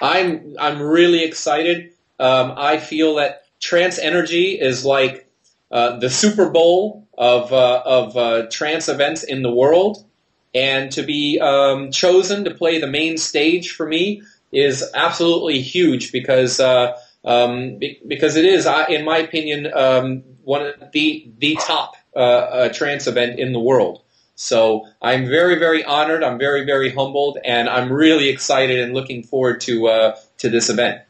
I'm really excited. I feel that Trance Energy is like the Super Bowl of trance events in the world, and to be chosen to play the main stage for me is absolutely huge because it is, in my opinion, one of the top trance event in the world. So I'm very, very honored. I'm very, very humbled, and I'm really excited and looking forward to this event.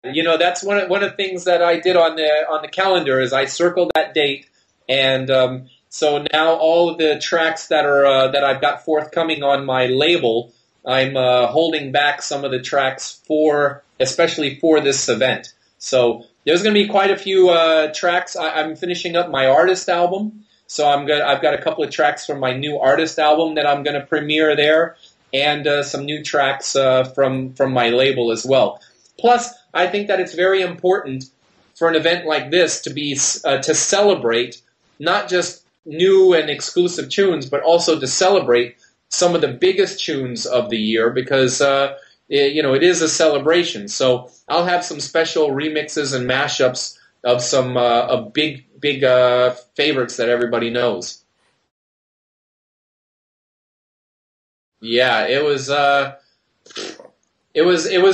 You know, that's one of the things that I did on the calendar is I circled that date, and so now all of the tracks that are that I've got forthcoming on my label, I'm holding back some of the tracks especially for this event. So there's going to be quite a few tracks. I'm finishing up my artist album, so I've got a couple of tracks from my new artist album that I'm going to premiere there, and some new tracks from my label as well. Plus, I think that it's very important for an event like this to be to celebrate not just new and exclusive tunes, but also to celebrate some of the biggest tunes of the year because it is a celebration. So I'll have some special remixes and mashups of some big favorites that everybody knows. Yeah, it was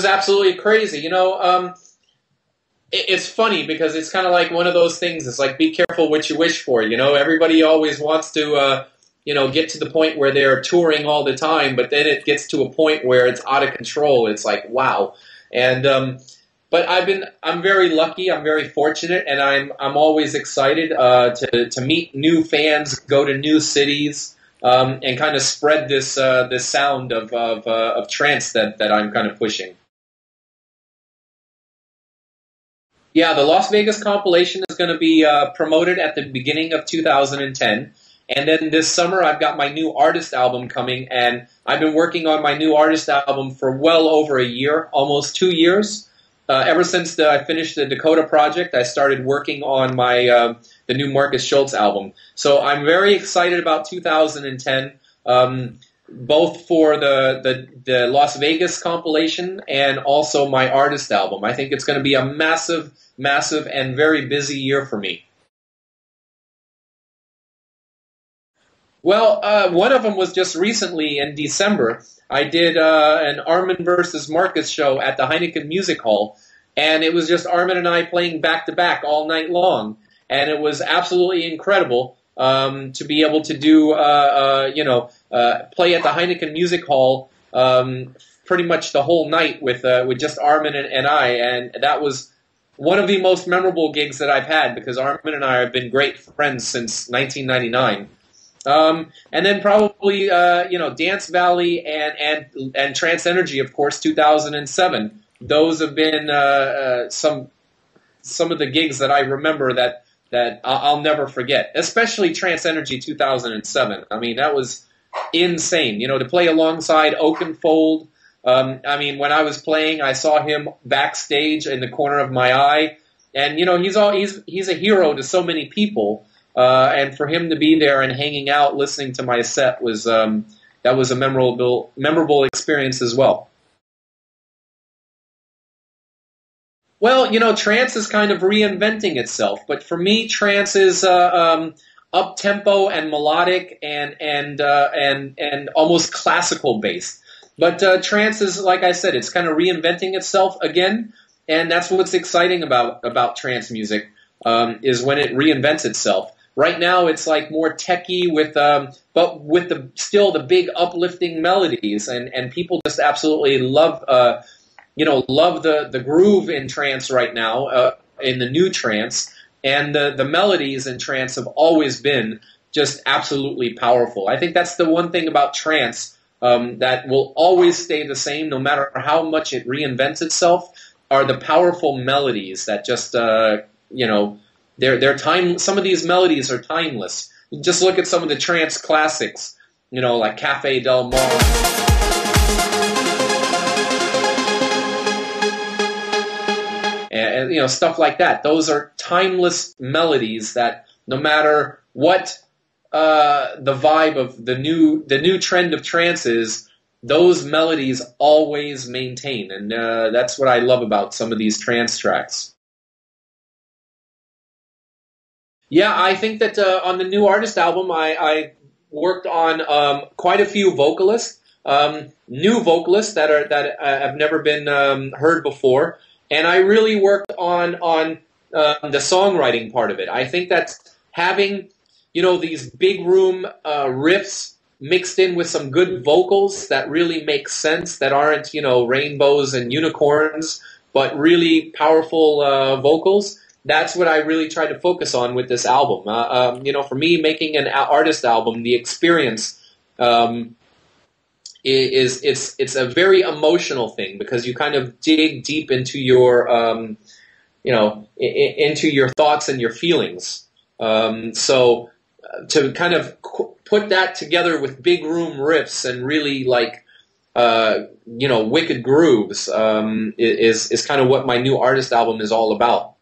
absolutely crazy. It's funny because it's kind of like one of those things. It's like, be careful what you wish for. Everybody always wants to, get to the point where they're touring all the time, but then it gets to a point where it's out of control. It's like, wow. And, but I'm very lucky. I'm very fortunate, and I'm always excited, to meet new fans, go to new cities, and kind of spread this sound of trance that I'm kind of pushing. Yeah, the Las Vegas compilation is going to be promoted at the beginning of 2010. And then this summer, I've got my new artist album coming, and I've been working on my new artist album for well over a year, almost 2 years. Ever since I finished the Dakota project, I started working on the new Markus Schulz album. So I'm very excited about 2010, both for the Las Vegas compilation and also my artist album. I think it's going to be a massive, massive, and very busy year for me. Well, one of them was just recently in December. I did an Armin versus Marcus show at the Heineken Music Hall, and it was just Armin and I playing back-to-back all night long, and it was absolutely incredible to be able to do, play at the Heineken Music Hall pretty much the whole night with just Armin and I, and that was one of the most memorable gigs that I've had because Armin and I have been great friends since 1999. And then probably, Dance Valley and Trance Energy, of course, 2007. Those have been some of the gigs that I remember that I'll never forget, especially Trance Energy 2007. I mean, that was insane. To play alongside Oakenfold. When I was playing, I saw him backstage in the corner of my eye, and he's a hero to so many people. And for him to be there and hanging out, listening to my set was a memorable experience as well. Well, trance is kind of reinventing itself, but for me, trance is up tempo and melodic and almost classical based. But trance is, like I said, it's kind of reinventing itself again, and that's what's exciting about trance music is when it reinvents itself. Right now, it's like more techy but with still the big uplifting melodies, and people just absolutely love the groove in trance right now, in the new trance, and the melodies in trance have always been just absolutely powerful. I think that's the one thing about trance that will always stay the same, no matter how much it reinvents itself, are the powerful melodies that just They're time. Some of these melodies are timeless. Just look at some of the trance classics, like Café Del Mar, and stuff like that. Those are timeless melodies that no matter what the vibe of the new trend of trance is, those melodies always maintain, and that's what I love about some of these trance tracks. Yeah, I think that on the new artist album, I worked on quite a few vocalists, new vocalists that have never been heard before, and I really worked on the songwriting part of it. I think that having these big room riffs mixed in with some good vocals that really make sense, that aren't rainbows and unicorns, but really powerful vocals. That's what I really tried to focus on with this album. For me, making an artist album, the experience it's a very emotional thing, because you kind of dig deep into your into your thoughts and your feelings. So to kind of put that together with big room riffs and really wicked grooves is kind of what my new artist album is all about.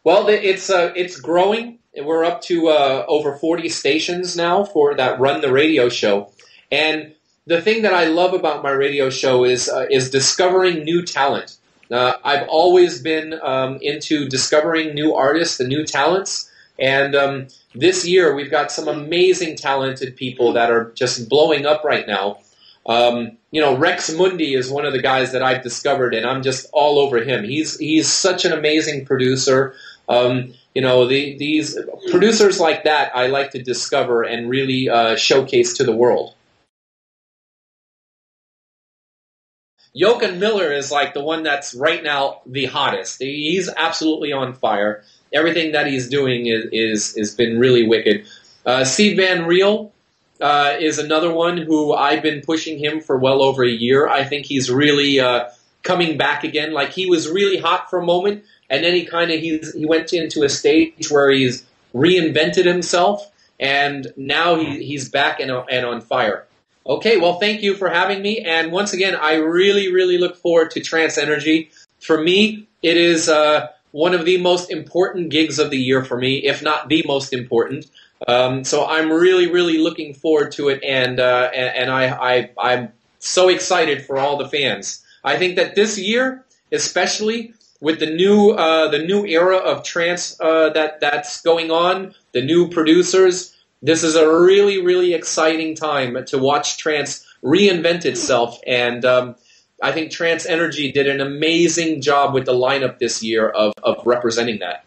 Well, it's growing. We're up to over 40 stations now that run the radio show, and the thing that I love about my radio show is discovering new talent. I've always been into discovering new artists and new talents, and this year we've got some amazing talented people that are just blowing up right now. Rex Mundi is one of the guys that I've discovered, and I'm just all over him. He's such an amazing producer. These producers like that I like to discover and really showcase to the world. Jochen Miller is like the one that's right now the hottest. He's absolutely on fire. Everything that he's doing is been really wicked. Steve Van Riel is another one who I've been pushing him for well over a year. I think he's really coming back again. Like, he was really hot for a moment, and then he went into a stage where he's reinvented himself, and now he's back and on fire. Okay, well, thank you for having me, and once again, I really, really look forward to Trance Energy. For me, it is one of the most important gigs of the year for me, if not the most important. So I'm really, really looking forward to it, and I'm so excited for all the fans. I think that this year, especially with the new era of trance that's going on, the new producers, this is a really, really exciting time to watch trance reinvent itself, and I think Trance Energy did an amazing job with the lineup this year of representing that.